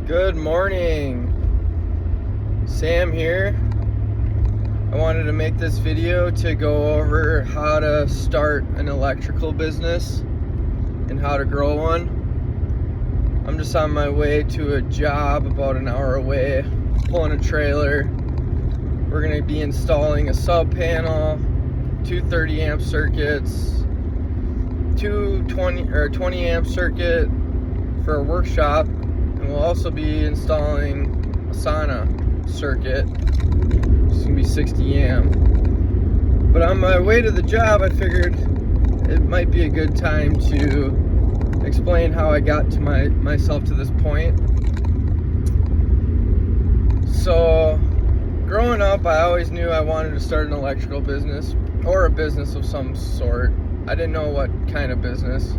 Good morning. Sam here. I wanted to make this video to go over how to start an electrical business and how to grow one. I'm just on my way to a job about an hour away, pulling a trailer. We're going to be installing a sub panel, two 30 amp circuits, two 20 amp circuit for a workshop. And we'll also be installing a sauna circuit. It's going to be 60 amp. But on my way to the job, I figured it might be a good time to explain how I got to myself to this point. So, growing up, I always knew I wanted to start an electrical business or a business of some sort. I didn't know what kind of business.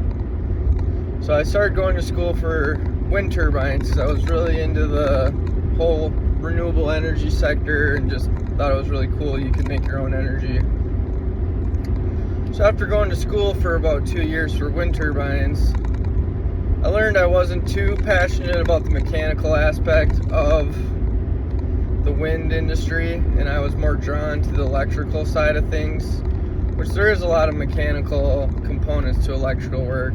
So I started going to school for wind turbines because I was really into the whole renewable energy sector and just thought it was really cool you could make your own energy. So after going to school for about 2 years for wind turbines, I learned I wasn't too passionate about the mechanical aspect of the wind industry, and I was more drawn to the electrical side of things, which there is a lot of mechanical components to electrical work.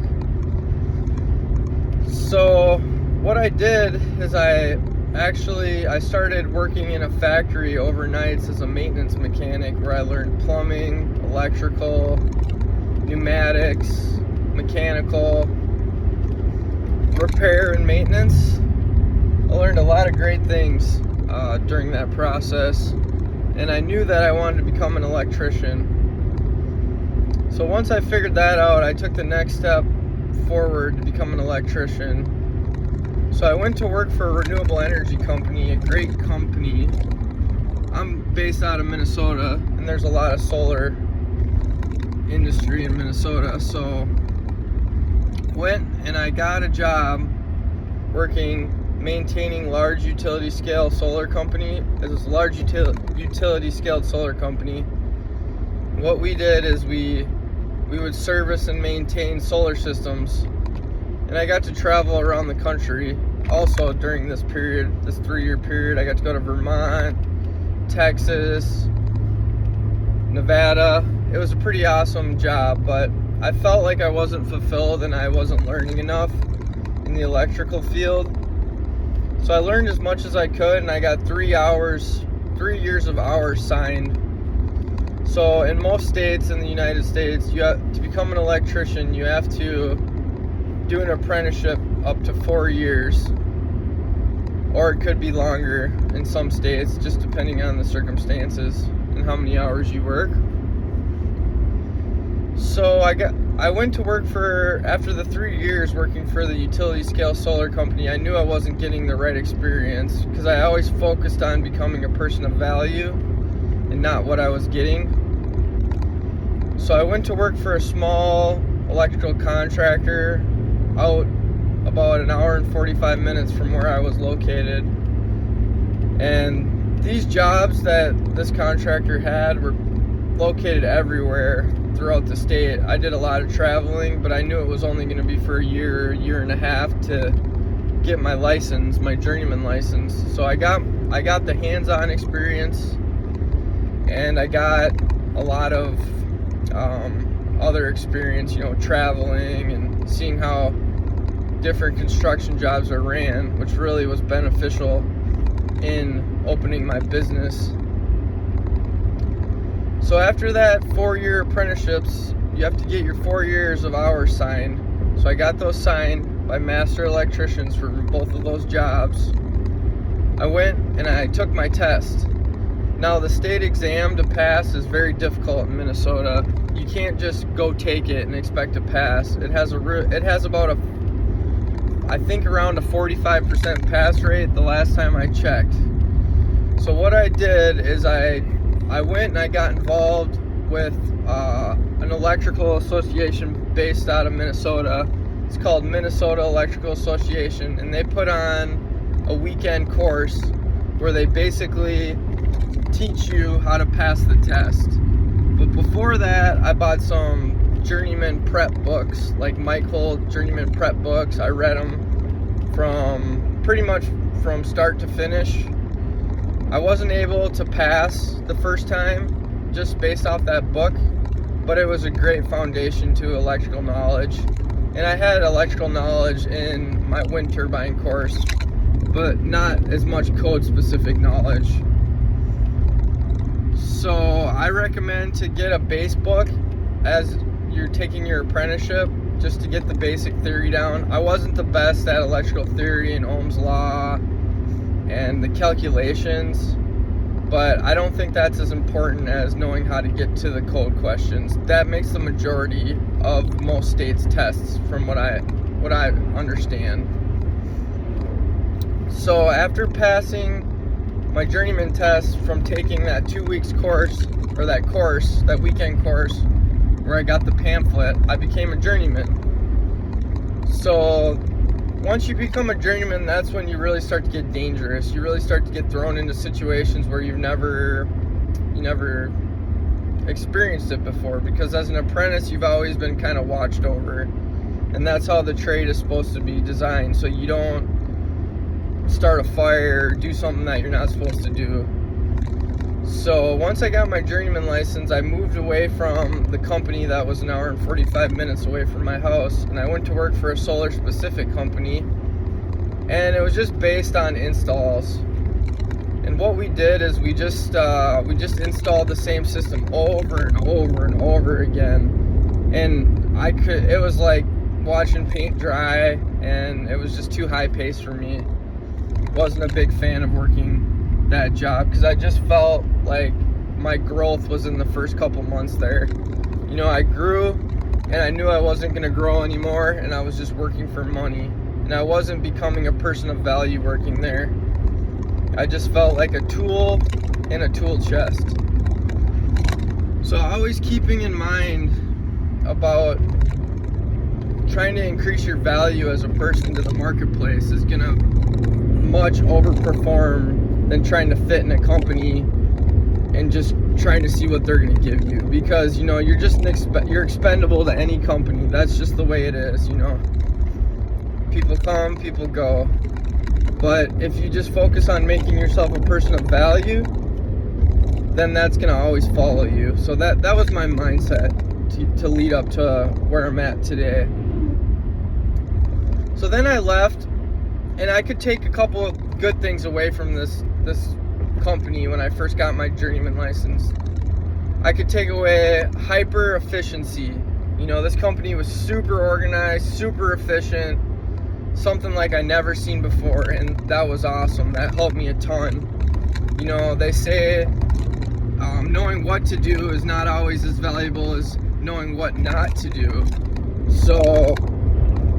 So what I did is I started working in a factory overnights as a maintenance mechanic, where I learned plumbing, electrical, pneumatics, mechanical, repair and maintenance. I learned a lot of great things during that process, and I knew that I wanted to become an electrician. So once I figured that out, I took the next step forward to become an electrician. So I went to work for a renewable energy company, a great company. I'm based out of Minnesota, and there's a lot of solar industry in Minnesota. So went and I got a job maintaining large utility scale solar company. It was a large utility scaled solar company. What we did is we would service and maintain solar systems, and I got to travel around the country. Also during this 3-year period, I got to go to Vermont, Texas, Nevada. It was a pretty awesome job, but I felt like I wasn't fulfilled and I wasn't learning enough in the electrical field. So I learned as much as I could, and I got 3 years of hours signed. So in most states in the United States, to become an electrician, you have to do an apprenticeship up to 4 years, or it could be longer in some states, just depending on the circumstances and how many hours you work. So I went to work after the 3 years working for the utility scale solar company. I knew I wasn't getting the right experience because I always focused on becoming a person of value and not what I was getting. So I went to work for a small electrical contractor out about an hour and 45 minutes from where I was located. And these jobs that this contractor had were located everywhere throughout the state. I did a lot of traveling, but I knew it was only going to be for a year and a half to get my license, my journeyman license. So I got the hands-on experience, and I got a lot of other experience, traveling and seeing how different construction jobs are ran, which really was beneficial in opening my business. So after that 4-year apprenticeships, you have to get your 4 years of hours signed. So I got those signed by master electricians for both of those jobs. I went and I took my test. Now the state exam to pass is very difficult in Minnesota. You can't just go take it and expect to pass. It has about I think around a 45% pass rate the last time I checked. So what I did is I went and I got involved with an electrical association based out of Minnesota. It's called Minnesota Electrical Association, and they put on a weekend course where they basically teach you how to pass the test. But before that, I bought some journeyman prep books, like Mike Holt journeyman prep books. I read them from pretty much from start to finish. I wasn't able to pass the first time just based off that book, but it was a great foundation to electrical knowledge. And I had electrical knowledge in my wind turbine course, but not as much code specific knowledge. So I recommend to get a base book as you're taking your apprenticeship, just to get the basic theory down. I wasn't the best at electrical theory and Ohm's law and the calculations, but I don't think that's as important as knowing how to get to the code questions. That makes the majority of most states' tests from what I understand. So after passing my journeyman test from taking that 2 weeks course, or that weekend course where I got the pamphlet, I became a journeyman. So once you become a journeyman, that's when you really start to get dangerous. You really start to get thrown into situations where you never experienced it before, because as an apprentice you've always been kind of watched over, and that's how the trade is supposed to be designed, so you don't start a fire or do something that you're not supposed to do. So once I got my journeyman license, I moved away from the company that was an hour and 45 minutes away from my house, and I went to work for a solar specific company, and it was just based on installs. And what we did is we just installed the same system over and over and over again, and it was like watching paint dry, and it was just too high paced for me. Wasn't a big fan of working that job, because I just felt like my growth was in the first couple months there. You know, I grew and I knew I wasn't going to grow anymore, and I was just working for money, and I wasn't becoming a person of value working there. I just felt like a tool in a tool chest. So always keeping in mind about trying to increase your value as a person to the marketplace is gonna much overperform than trying to fit in a company and just trying to see what they're going to give you, because you know you're expendable to any company. That's just the way it is, you know. People come, people go. But if you just focus on making yourself a person of value, then that's going to always follow you. So that was my mindset to lead up to where I'm at today. So then I left, and I could take a couple of good things away from this company when I first got my journeyman license. I could take away hyper efficiency. You know, this company was super organized, super efficient, something like I never seen before, and that was awesome. That helped me a ton. You know, they say knowing what to do is not always as valuable as knowing what not to do. So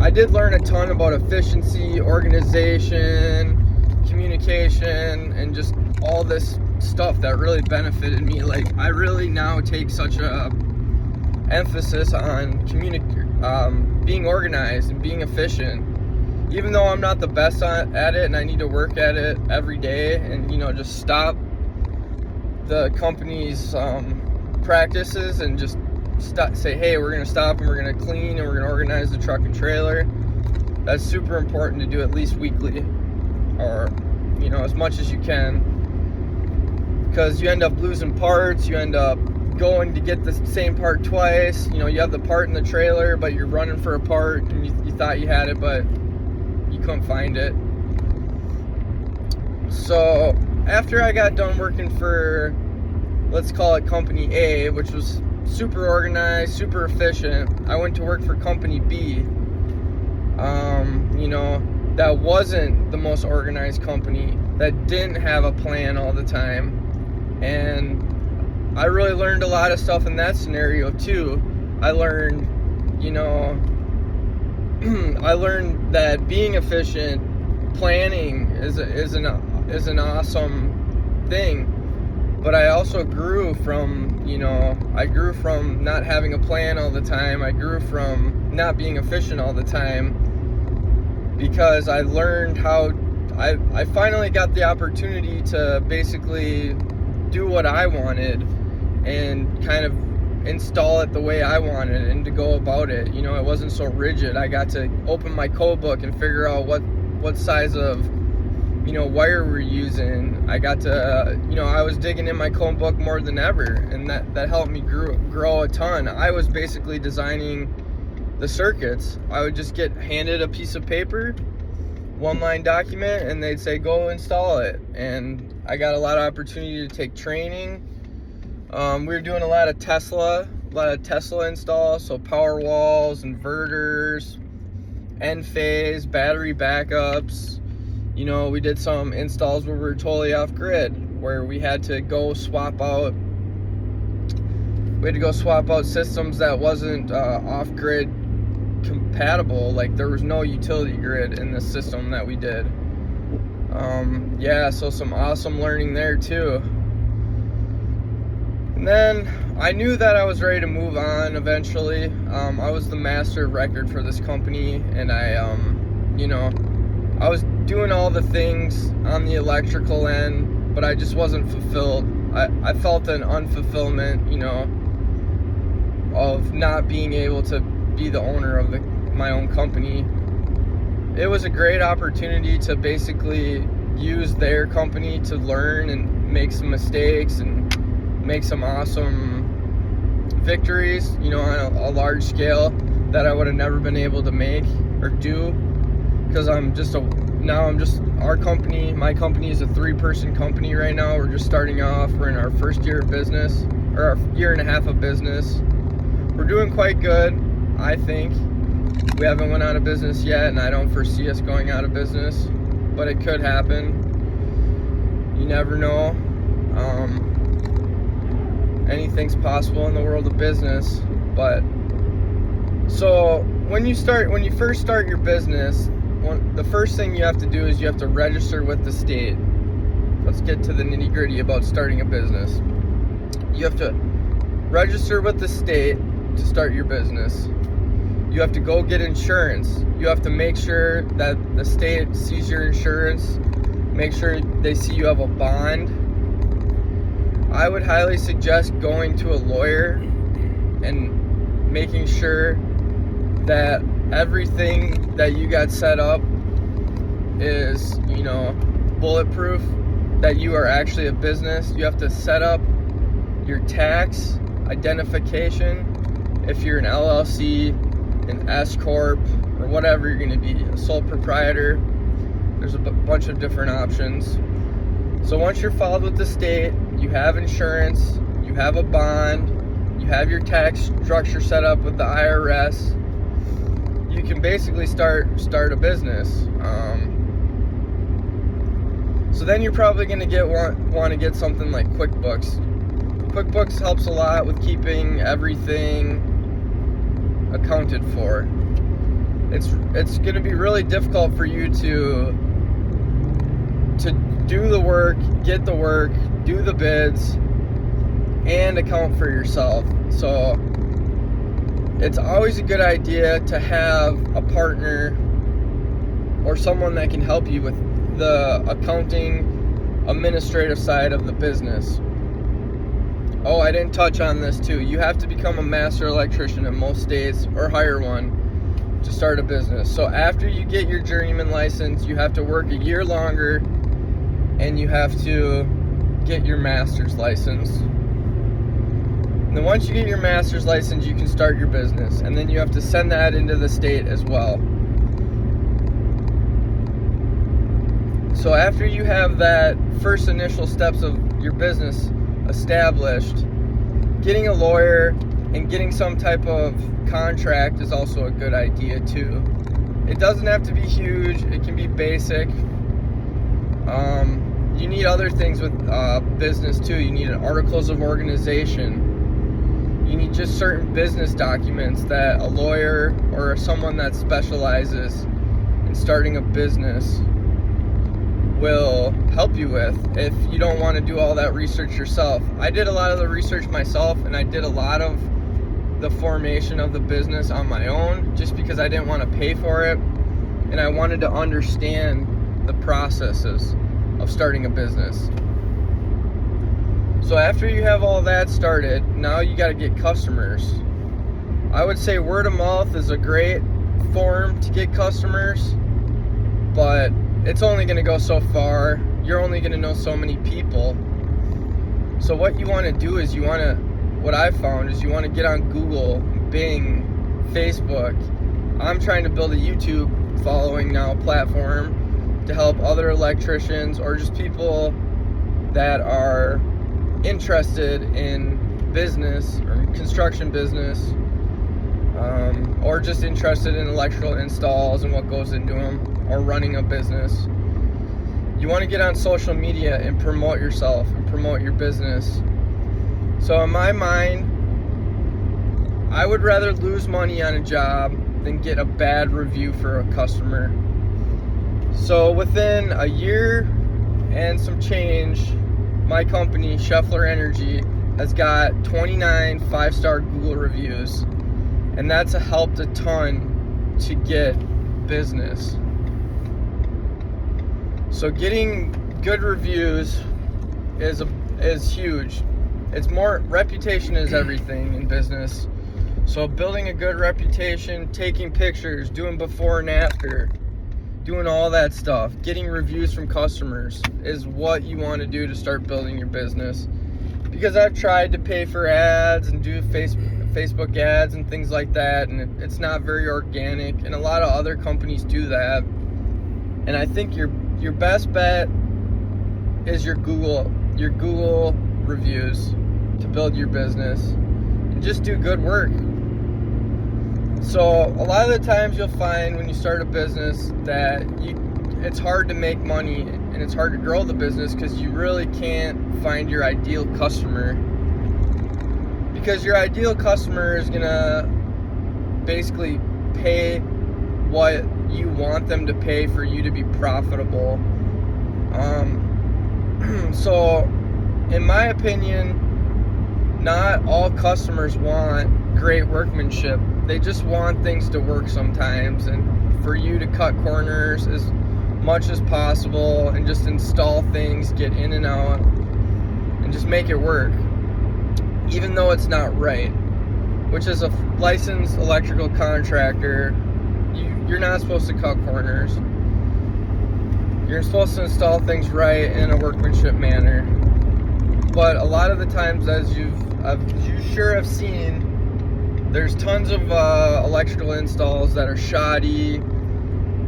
I did learn a ton about efficiency, organization, communication, and just all this stuff that really benefited me. Like, I really now take such a emphasis on being organized and being efficient, even though I'm not the best at it, and I need to work at it every day, and you know, just stop the company's practices and just say, hey, we're going to stop and we're going to clean and we're going to organize the truck and trailer. That's super important to do at least weekly, or you know, as much as you can, because you end up losing parts. You end up going to get the same part twice. You know, you have the part in the trailer, but you're running for a part and you thought you had it, but you couldn't find it. So after I got done working for, let's call it company A, which was super organized, super efficient, I went to work for company B. You know, that wasn't the most organized company, that didn't have a plan all the time, and I really learned a lot of stuff in that scenario too. I learned, you know, I learned that being efficient, planning is an awesome thing. But I also grew from, you know, not having a plan all the time. I grew from not being efficient all the time, because I learned how, I finally got the opportunity to basically do what I wanted and kind of install it the way I wanted and to go about it. You know, it wasn't so rigid. I got to open my code book and figure out what size of wire we're using. I got to, I was digging in my code book more than ever, and that helped me grow a ton. I was basically designing the circuits. I would just get handed a piece of paper, one-line document, and they'd say, go install it. And I got a lot of opportunity to take training. We were doing a lot of Tesla installs, so power walls, inverters, Enphase, battery backups. We did some installs where we were totally off grid, where we had to go swap out systems that wasn't off grid compatible. Like, there was no utility grid in the system that we did. So some awesome learning there too. And then I knew that I was ready to move on eventually. I was the master of record for this company, and I was doing all the things on the electrical end, but I just wasn't fulfilled. I felt an unfulfillment, of not being able to be the owner of my own company. It was a great opportunity to basically use their company to learn and make some mistakes and make some awesome victories, on a large scale that I would have never been able to make or do, because our company, my company is a 3-person company right now. We're just starting off. We're in our first year of business, or our year and a half of business. We're doing quite good, I think. We haven't went out of business yet, and I don't foresee us going out of business, but it could happen. You never know. Anything's possible in the world of business. But so when you first start your business, the first thing you have to do is you have to register with the state. Let's get to the nitty-gritty about starting a business. You have to register with the state to start your business. You have to go get insurance. You have to make sure that the state sees your insurance, make sure they see you have a bond. I would highly suggest going to a lawyer and making sure that everything that you got set up is, bulletproof, that you are actually a business. You have to set up your tax identification if you're an LLC, an S Corp, or whatever you're going to be, a sole proprietor. There's a bunch of different options. So once you're filed with the state, you have insurance, you have a bond, you have your tax structure set up with the IRS, you can basically start a business. So then you're probably going to want to get something like QuickBooks. QuickBooks helps a lot with keeping everything accounted for. It's going to be really difficult for you to do the work, get the work, do the bids, and account for yourself. So it's always a good idea to have a partner or someone that can help you with the accounting, administrative side of the business. Oh, I didn't touch on this too. You have to become a master electrician in most states, or hire one to start a business. So after you get your journeyman license, you have to work a year longer, and you have to get your master's license. And then once you get your master's license, you can start your business, and then you have to send that into the state as well. So after you have that first initial steps of your business established, getting a lawyer and getting some type of contract is also a good idea too. It doesn't have to be huge, it can be basic. You need other things with business too. You need articles of organization. You need just certain business documents that a lawyer or someone that specializes in starting a business will help you with if you don't want to do all that research yourself. I did a lot of the research myself, and I did a lot of the formation of the business on my own just because I didn't want to pay for it, and I wanted to understand the processes of starting a business. So after you have all that started, now you got to get customers. I would say word of mouth is a great form to get customers, but it's only going to go so far. You're only going to know so many people. So what you want to do is what I've found is you want to get on Google, Bing, Facebook. I'm trying to build a YouTube following now, platform to help other electricians or just people that are interested in business or construction business, or just interested in electrical installs and what goes into them, or running a business. You want to get on social media and promote yourself and promote your business. So in my mind, I would rather lose money on a job than get a bad review for a customer. So within a year and some change, my company, Scheffler Energy, has got 29 5-star Google reviews, and that's helped a ton to get business. So getting good reviews is huge. It's more, reputation is everything in business. So building a good reputation, taking pictures, doing before and after, doing all that stuff, getting reviews from customers is what you want to do to start building your business. Because I've tried to pay for ads and do Facebook ads and things like that, and it's not very organic, and a lot of other companies do that. And I think your best bet is your Google reviews to build your business, and just do good work. So a lot of the times you'll find when you start a business that it's hard to make money and it's hard to grow the business because you really can't find your ideal customer. Because your ideal customer is gonna basically pay what you want them to pay for you to be profitable. So in my opinion, not all customers want great workmanship. They just want things to work sometimes, and for you to cut corners as much as possible and just install things, get in and out, and just make it work, even though it's not right. Which is a licensed electrical contractor, you're not supposed to cut corners. You're supposed to install things right in a workmanship manner. But a lot of the times, as you sure have seen, there's tons of electrical installs that are shoddy.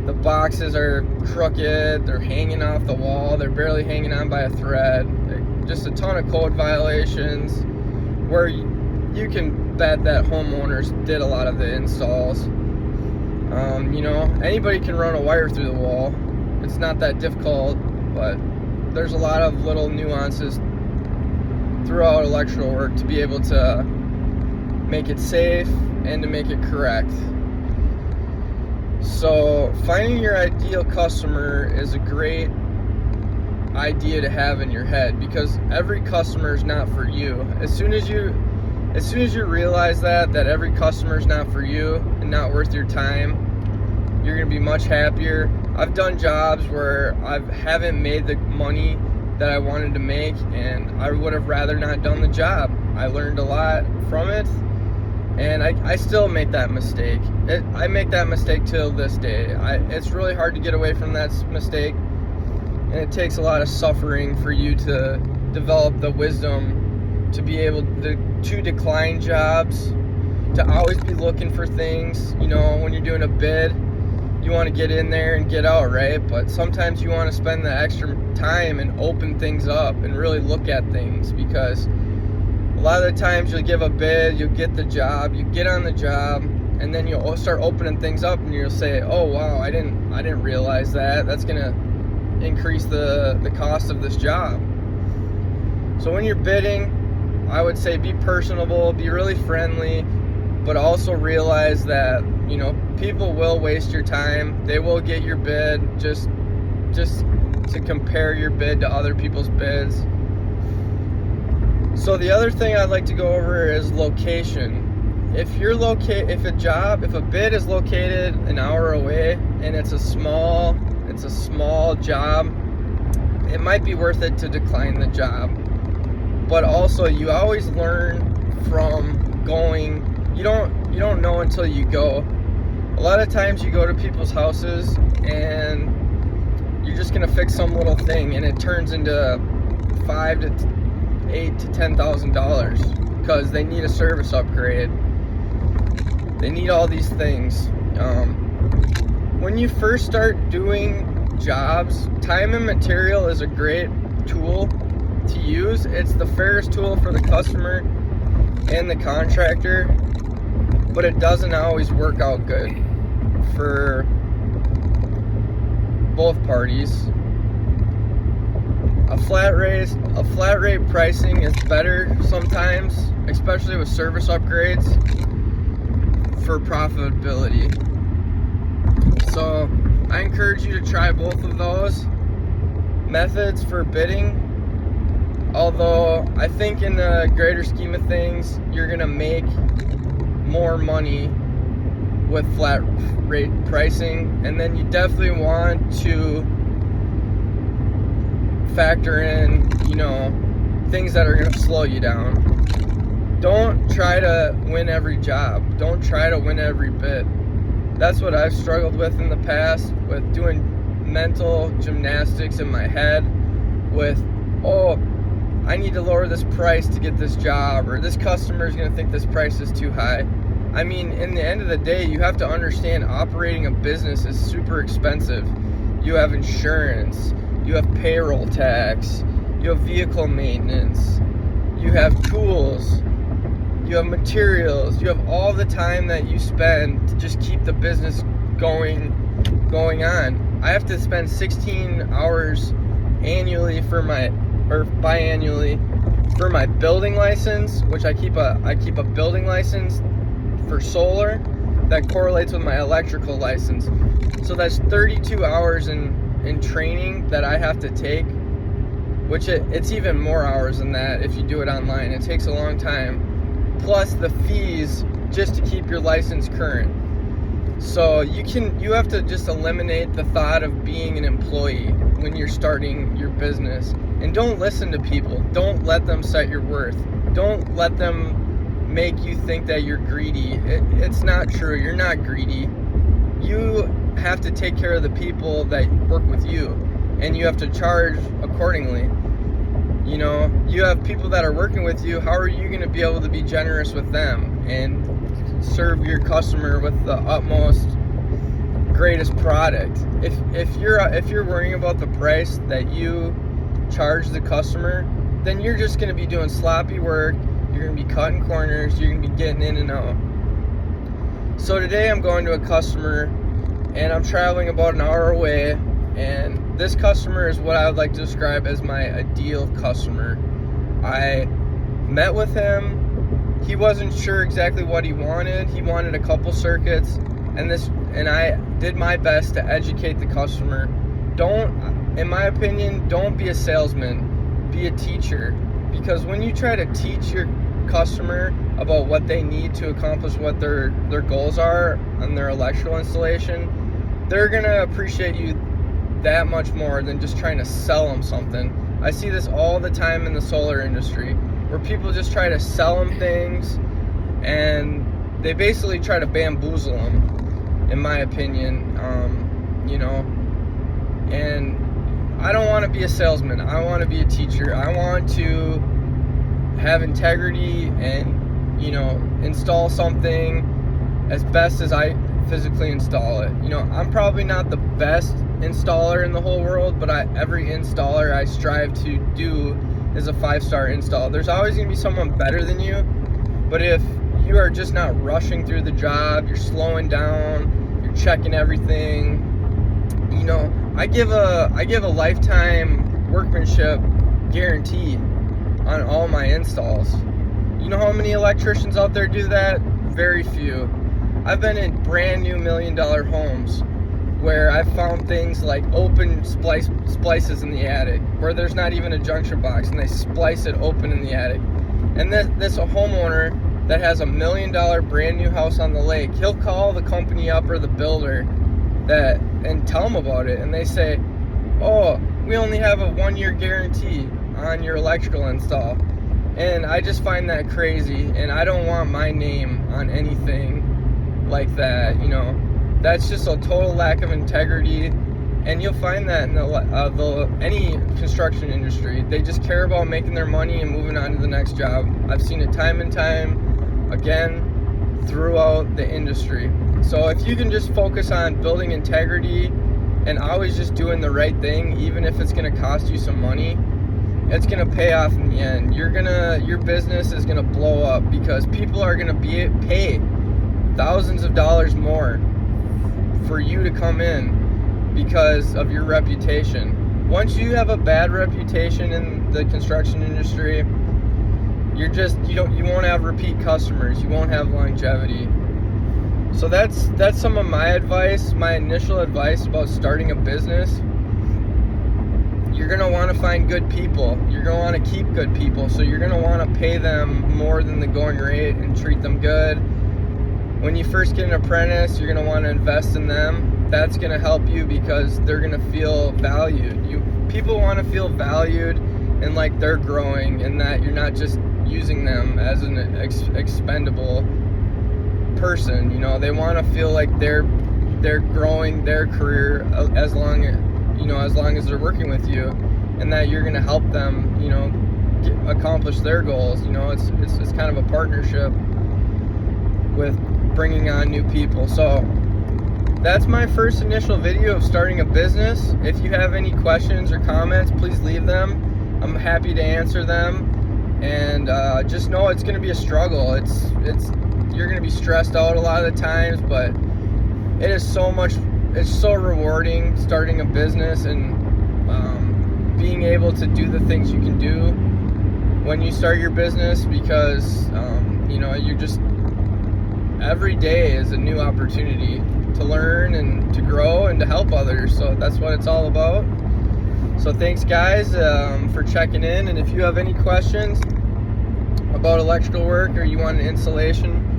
The boxes are crooked, they're hanging off the wall, they're barely hanging on by a thread. Just a ton of code violations where you can bet that homeowners did a lot of the installs. Anybody can run a wire through the wall. It's not that difficult, but there's a lot of little nuances throughout electrical work to be able to make it safe and to make it correct. So finding your ideal customer is a great idea to have in your head, because every customer is not for you. As soon as you realize that every customer is not for you and not worth your time, you're going to be much happier. I've done jobs where I haven't made the money that I wanted to make, and I would have rather not done the job. I learned a lot from it, and I still make that mistake. I make that mistake till this day. It's really hard to get away from that mistake, and it takes a lot of suffering for you to develop the wisdom to be able to decline jobs, to always be looking for things. When you're doing a bid, you want to get in there and get out, right? But sometimes you want to spend the extra time and open things up and really look at things, because a lot of the times you'll give a bid, you'll get the job, you get on the job, and then you'll start opening things up and you'll say, oh wow, I didn't realize that. That's gonna increase the cost of this job. So when you're bidding, I would say be personable, be really friendly, but also realize that people will waste your time. They will get your bid just to compare your bid to other people's bids. So the other thing I'd like to go over is location. If a bid is located an hour away and it's a small job, it might be worth it to decline the job. But also, you always learn from going. You don't know until you go. A lot of times you go to people's houses and you're just gonna fix some little thing and it turns into $5,000 to $8,000 to $10,000 because they need a service upgrade. They need all these things. When you first start doing jobs, time and material is a great tool to use. It's the fairest tool for the customer and the contractor, but it doesn't always work out good for both parties. A flat rate pricing is better sometimes, especially with service upgrades, for profitability. So I encourage you to try both of those methods for bidding. Although I think in the greater scheme of things, you're gonna make more money with flat rate pricing, and then you definitely want to factor in, things that are gonna slow you down. Don't try to win every job. Don't try to win every bid. That's what I've struggled with in the past, with doing mental gymnastics in my head with, I need to lower this price to get this job, or this customer is going to think this price is too high. I mean, in the end of the day, you have to understand operating a business is super expensive. You have insurance, you have payroll tax, you have vehicle maintenance, you have tools, you have materials, you have all the time that you spend to just keep the business going on. I have to spend 16 hours annually biannually for my building license, which I keep a building license for solar that correlates with my electrical license. So that's 32 hours in training that I have to take, which it's even more hours than that if you do it online. It takes a long time. Plus the fees just to keep your license current. So you have to just eliminate the thought of being an employee when you're starting your business. And don't listen to people. Don't let them set your worth. Don't let them make you think that you're greedy. It's not true. You're not greedy. You have to take care of the people that work with you, and you have to charge accordingly. You have people that are working with you. How are you going to be able to be generous with them and serve your customer with the utmost greatest product? If you're worrying about the price that you charge the customer, then you're just going to be doing sloppy work. You're going to be cutting corners. You're going to be getting in and out. So today I'm going to a customer, and I'm traveling about an hour away, and this customer is what I would like to describe as my ideal customer. I met with him. He wasn't sure exactly what he wanted. He wanted a couple circuits, and I did my best to educate the customer. In my opinion, don't be a salesman, be a teacher. Because when you try to teach your customer about what they need to accomplish what their goals are on their electrical installation, they're gonna appreciate you that much more than just trying to sell them something. I see this all the time in the solar industry, where people just try to sell them things, and they basically try to bamboozle them, in my opinion. And I don't want to be a salesman. I want to be a teacher. I want to have integrity and, install something as best as I physically install it. I'm probably not the best installer in the whole world, but every installer I strive to do is a 5-star install. There's always going to be someone better than you, but if you are just not rushing through the job, you're slowing down, you're checking everything, I give a lifetime workmanship guarantee on all my installs. You know how many electricians out there do that? Very few. I've been in brand new $1 million homes where I've found things like open splices in the attic, where there's not even a junction box, and they splice it open in the attic. And this a homeowner that has $1 million brand new house on the lake, he'll call the company up or the builder and tell them about it, and they say, we only have a 1-year guarantee on your electrical install. And I just find that crazy, and I don't want my name on anything like that. That's just a total lack of integrity, And you'll find that in any construction industry. They just care about making their money and moving on to the next job. I've seen it time and time again throughout the industry. So if you can just focus on building integrity and always just doing the right thing, even if it's going to cost you some money, it's going to pay off in the end. Your business is going to blow up because people are going to pay thousands of dollars more for you to come in because of your reputation. Once you have a bad reputation in the construction industry, you won't have repeat customers. You won't have longevity. So that's some of my advice, my initial advice about starting a business. You're going to want to find good people. You're going to want to keep good people. So you're going to want to pay them more than the going rate and treat them good. When you first get an apprentice, you're going to want to invest in them. That's going to help you because they're going to feel valued. People want to feel valued and like they're growing and that you're not just using them as an expendable person. You know, they want to feel like they're growing their career as long as they're working with you, and that you're going to help them, accomplish their goals. It's kind of a partnership with bringing on new people. So that's my first initial video of starting a business. If you have any questions or comments, please leave them. I'm happy to answer them. And just know it's going to be a struggle. You're going to be stressed out a lot of the times, but it's so rewarding starting a business and being able to do the things you can do when you start your business, because you're just, every day is a new opportunity to learn and to grow and to help others. So that's what it's all about. So thanks guys for checking in, and if you have any questions about electrical work or you want an installation,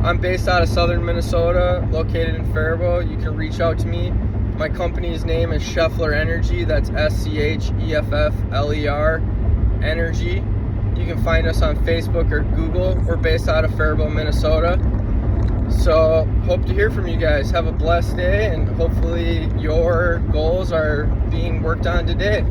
I'm based out of southern Minnesota, located in Faribault. You can reach out to me. My company's name is Scheffler Energy. That's SCHEFFLER Energy. You can find us on Facebook or Google. We're based out of Faribault, Minnesota. So hope to hear from you guys. Have a blessed day, and hopefully your goals are being worked on today.